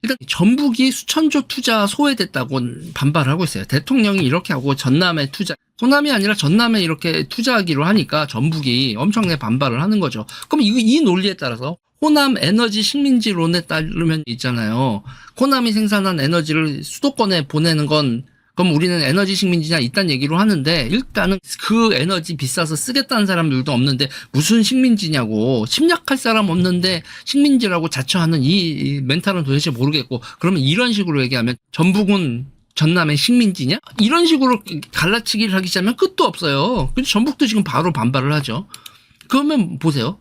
일단 전북이 수천조 투자 소외됐다고 반발하고 있어요. 대통령이 이렇게 하고 전남에 투자, 호남이 아니라 전남에 이렇게 투자하기로 하니까 전북이 엄청나게 반발을 하는 거죠. 그럼 이 논리에 따라서 호남 에너지 식민지론에 따르면 있잖아요. 호남이 생산한 에너지를 수도권에 보내는 건 그럼 우리는 에너지 식민지냐 이딴 얘기로 하는데 일단은 그 에너지 비싸서 쓰겠다는 사람들도 없는데 무슨 식민지냐고, 침략할 사람 없는데 식민지라고 자처하는 이 멘탈은 도대체 모르겠고, 그러면 이런 식으로 얘기하면 전북은 전남의 식민지냐? 이런 식으로 갈라치기를 하기 시작하면 끝도 없어요. 그래서 전북도 지금 바로 반발을 하죠. 그러면 보세요.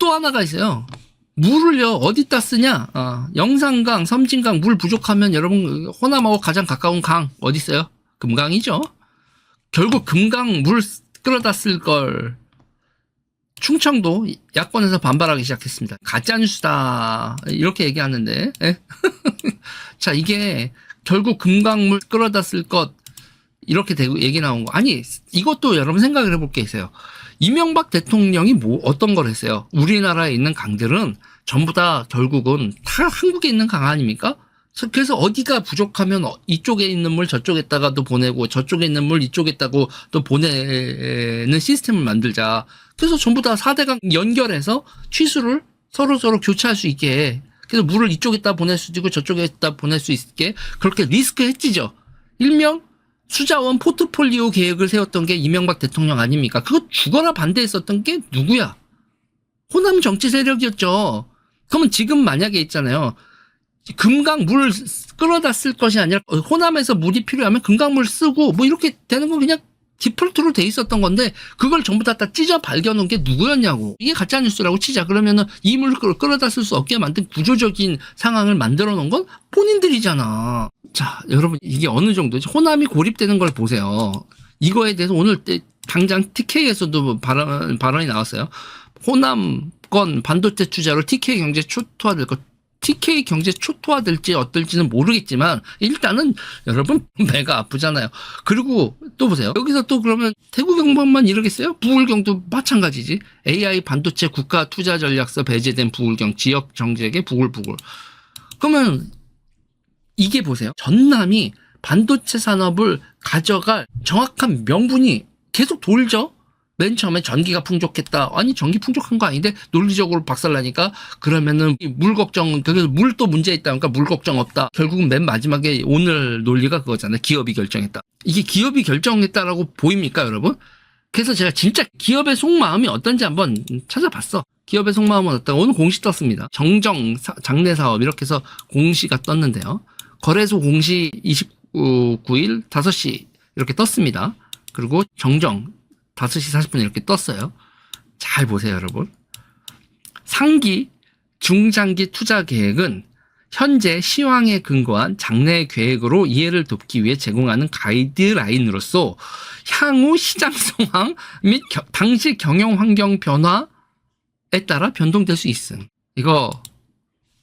또 하나가 있어요. 물을요, 어디다 쓰냐? 영산강, 섬진강 물 부족하면 여러분, 호남하고 가장 가까운 강, 어디 있어요? 금강이죠? 결국 금강 물 끌어다 쓸 걸, 충청도 야권에서 반발하기 시작했습니다. 가짜뉴스다. 이렇게 얘기하는데. 자, 이게 결국 금강물 끌어다 쓸 것, 이렇게 되고 얘기 나온 거. 아니, 이것도 여러분 생각을 해볼 게 있어요. 이명박 대통령이 어떤 걸 했어요? 우리나라에 있는 강들은 전부 다 결국은 다 한국에 있는 강 아닙니까? 그래서 어디가 부족하면 이쪽에 있는 물 저쪽에다가도 보내고 저쪽에 있는 물 이쪽에다가 또 보내는 시스템을 만들자. 그래서 전부 다 4대강 연결해서 취수를 서로 교차할 수 있게, 그래서 물을 이쪽에다 보낼 수 있고 저쪽에다 보낼 수 있게 그렇게 리스크 해지죠. 일명 수자원 포트폴리오 계획을 세웠던 게 이명박 대통령 아닙니까? 그거 죽어라 반대했었던 게 누구야? 호남 정치 세력이었죠. 그러면 지금 만약에 있잖아요. 금강 물 끌어다 쓸 것이 아니라 호남에서 물이 필요하면 금강물 쓰고 뭐 이렇게 되는 건 그냥 디폴트로 돼 있었던 건데 그걸 전부 다 찢어 발견한 게 누구였냐고. 이게 가짜뉴스라고 치자. 그러면은 이 물을 끌어다 쓸 수 없게 만든 구조적인 상황을 만들어 놓은 건 본인들이잖아. 자, 여러분 이게 어느 정도지? 호남이 고립되는 걸 보세요. 이거에 대해서 오늘 당장 TK에서도 발언이 나왔어요. 호남권 반도체 투자로 TK 경제 초토화될 것. TK 경제 초토화될지 어떨지는 모르겠지만 일단은 여러분 배가 아프잖아요. 그리고 또 보세요. 여기서 또 그러면 대구 경북만 이러겠어요? 부울경도 마찬가지지. AI 반도체 국가 투자 전략서 배제된 부울경 지역 정책에 부글부글. 그러면 이게 보세요. 전남이 반도체 산업을 가져갈 정확한 명분이 계속 돌죠. 맨 처음에 전기가 풍족했다. 아니 전기 풍족한 거 아닌데 논리적으로 박살나니까 그러면은 물 걱정, 그래서 물도 문제 있다. 그러니까 물 걱정 없다. 결국은 맨 마지막에 오늘 논리가 그거잖아요. 기업이 결정했다. 이게 기업이 결정했다라고 보입니까 여러분? 그래서 제가 진짜 기업의 속마음이 어떤지 한번 찾아봤어. 기업의 속마음은 어떤, 오늘 공시 떴습니다. 정정 장내 사업 이렇게 해서 공시가 떴는데요. 거래소 공시 29일 5시 이렇게 떴습니다. 그리고 정정 5시 40분에 이렇게 떴어요. 잘 보세요, 여러분. 상기, 중장기 투자 계획은 현재 시황에 근거한 장래 계획으로 이해를 돕기 위해 제공하는 가이드라인으로서 향후 시장 상황 및 당시 경영 환경 변화에 따라 변동될 수 있음. 이거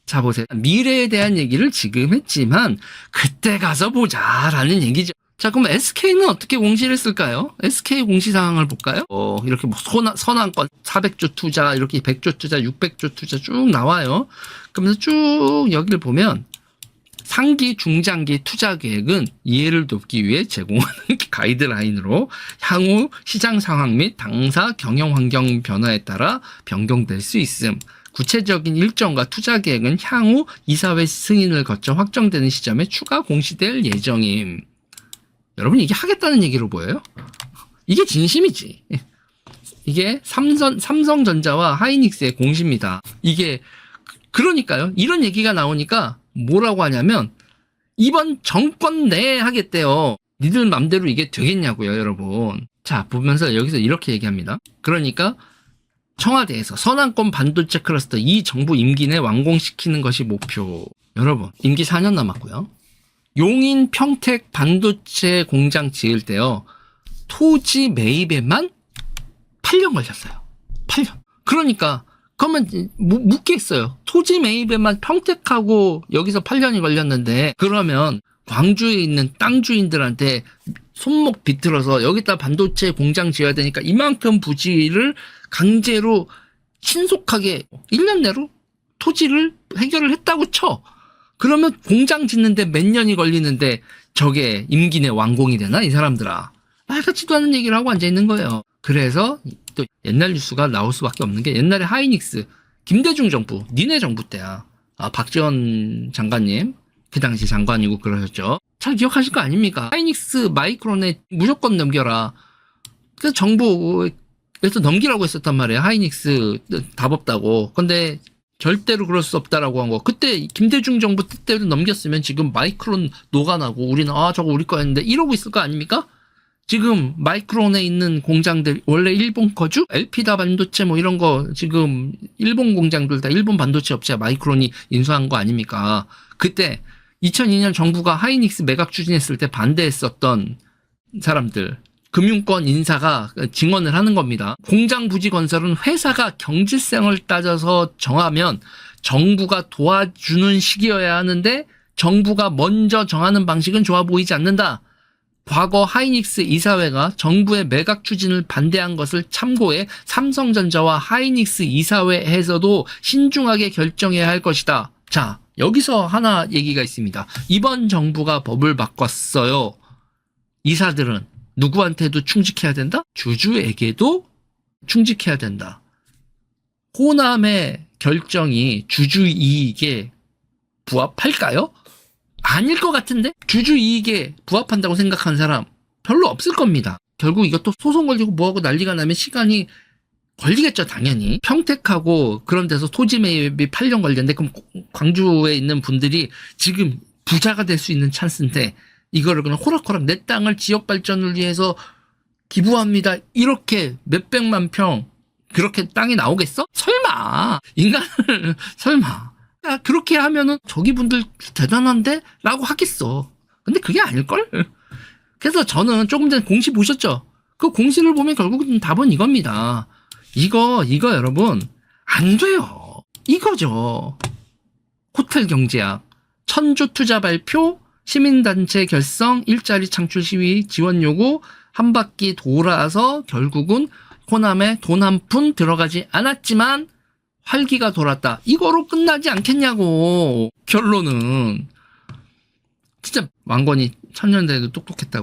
자 보세요. 미래에 대한 얘기를 지금 했지만 그때 가서 보자라는 얘기죠. 자, 그럼 SK는 어떻게 공시를 했을까요? SK 공시 상황을 볼까요? 이렇게 뭐 선안권 400조 투자, 이렇게 100조 투자, 600조 투자 쭉 나와요. 그러면서 쭉 여기를 보면 상기, 중장기 투자 계획은 이해를 돕기 위해 제공하는 가이드라인으로 향후 시장 상황 및 당사 경영 환경 변화에 따라 변경될 수 있음. 구체적인 일정과 투자 계획은 향후 이사회 승인을 거쳐 확정되는 시점에 추가 공시될 예정임. 여러분 이게 하겠다는 얘기로 보여요? 이게 진심이지. 이게 삼성전자와 하이닉스의 공시입니다. 이게 그러니까요. 이런 얘기가 나오니까 뭐라고 하냐면 이번 정권 내에 하겠대요. 니들 맘대로 이게 되겠냐고요, 여러분. 자, 보면서 여기서 이렇게 얘기합니다. 그러니까 청와대에서 선안권 반도체 클러스터 이 정부 임기 내 완공시키는 것이 목표. 여러분, 임기 4년 남았고요. 용인 평택 반도체 공장 지을 때요. 토지 매입에만 8년 걸렸어요. 8년. 그러니까 그러면 묻겠어요. 토지 매입에만 평택하고 여기서 8년이 걸렸는데 그러면 광주에 있는 땅 주인들한테 손목 비틀어서 여기다 반도체 공장 지어야 되니까 이만큼 부지를 강제로 신속하게 1년 내로 토지를 해결을 했다고 쳐. 그러면 공장 짓는데 몇 년이 걸리는데 저게 임기 내 완공이 되나? 이 사람들아. 말 같지도 않은 얘기를 하고 앉아있는 거예요. 그래서 또 옛날 뉴스가 나올 수밖에 없는 게 옛날에 하이닉스, 김대중 정부, 니네 정부 때야. 박지원 장관님, 그 당시 장관이고 그러셨죠. 잘 기억하실 거 아닙니까? 하이닉스 마이크론에 무조건 넘겨라. 그래서 정부에서 넘기라고 했었단 말이에요. 하이닉스 답 없다고. 근데 절대로 그럴 수 없다라고 한 거. 그때 김대중 정부 때도 넘겼으면 지금 마이크론 녹아나고 우리는 저거 우리 거였는데 이러고 있을 거 아닙니까? 지금 마이크론에 있는 공장들 원래 일본 거주? 엘피다 반도체 뭐 이런 거 지금 일본 공장들 다 일본 반도체 업체 마이크론이 인수한 거 아닙니까? 그때 2002년 정부가 하이닉스 매각 추진했을 때 반대했었던 사람들 금융권 인사가 증언을 하는 겁니다. 공장 부지 건설은 회사가 경질성을 따져서 정하면 정부가 도와주는 시기여야 하는데 정부가 먼저 정하는 방식은 좋아 보이지 않는다. 과거 하이닉스 이사회가 정부의 매각 추진을 반대한 것을 참고해 삼성전자와 하이닉스 이사회에서도 신중하게 결정해야 할 것이다. 자, 여기서 하나 얘기가 있습니다. 이번 정부가 법을 바꿨어요. 이사들은 누구한테도 충직해야 된다? 주주에게도 충직해야 된다. 호남의 결정이 주주 이익에 부합할까요? 아닐 것 같은데? 주주 이익에 부합한다고 생각하는 사람 별로 없을 겁니다. 결국 이것도 소송 걸리고 뭐하고 난리가 나면 시간이 걸리겠죠, 당연히. 평택하고 그런 데서 토지 매입이 8년 걸렸는데 그럼 광주에 있는 분들이 지금 부자가 될 수 있는 찬스인데 이거를 그냥 호락호락 내 땅을 지역 발전을 위해서 기부합니다. 이렇게 몇백만 평 그렇게 땅이 나오겠어? 설마. 인간을 설마. 야, 그렇게 하면은 저기 분들 대단한데? 라고 하겠어. 근데 그게 아닐걸? 그래서 저는 조금 전에 공시 보셨죠? 그 공시를 보면 결국은 답은 이겁니다. 이거 여러분 안 돼요. 이거죠. 호텔 경제학, 천조 투자 발표, 시민단체 결성, 일자리 창출 시위 지원 요구, 한 바퀴 돌아서 결국은 호남에 돈 한 푼 들어가지 않았지만 활기가 돌았다. 이거로 끝나지 않겠냐고. 결론은 진짜 왕건이 천년대에도 똑똑했다고.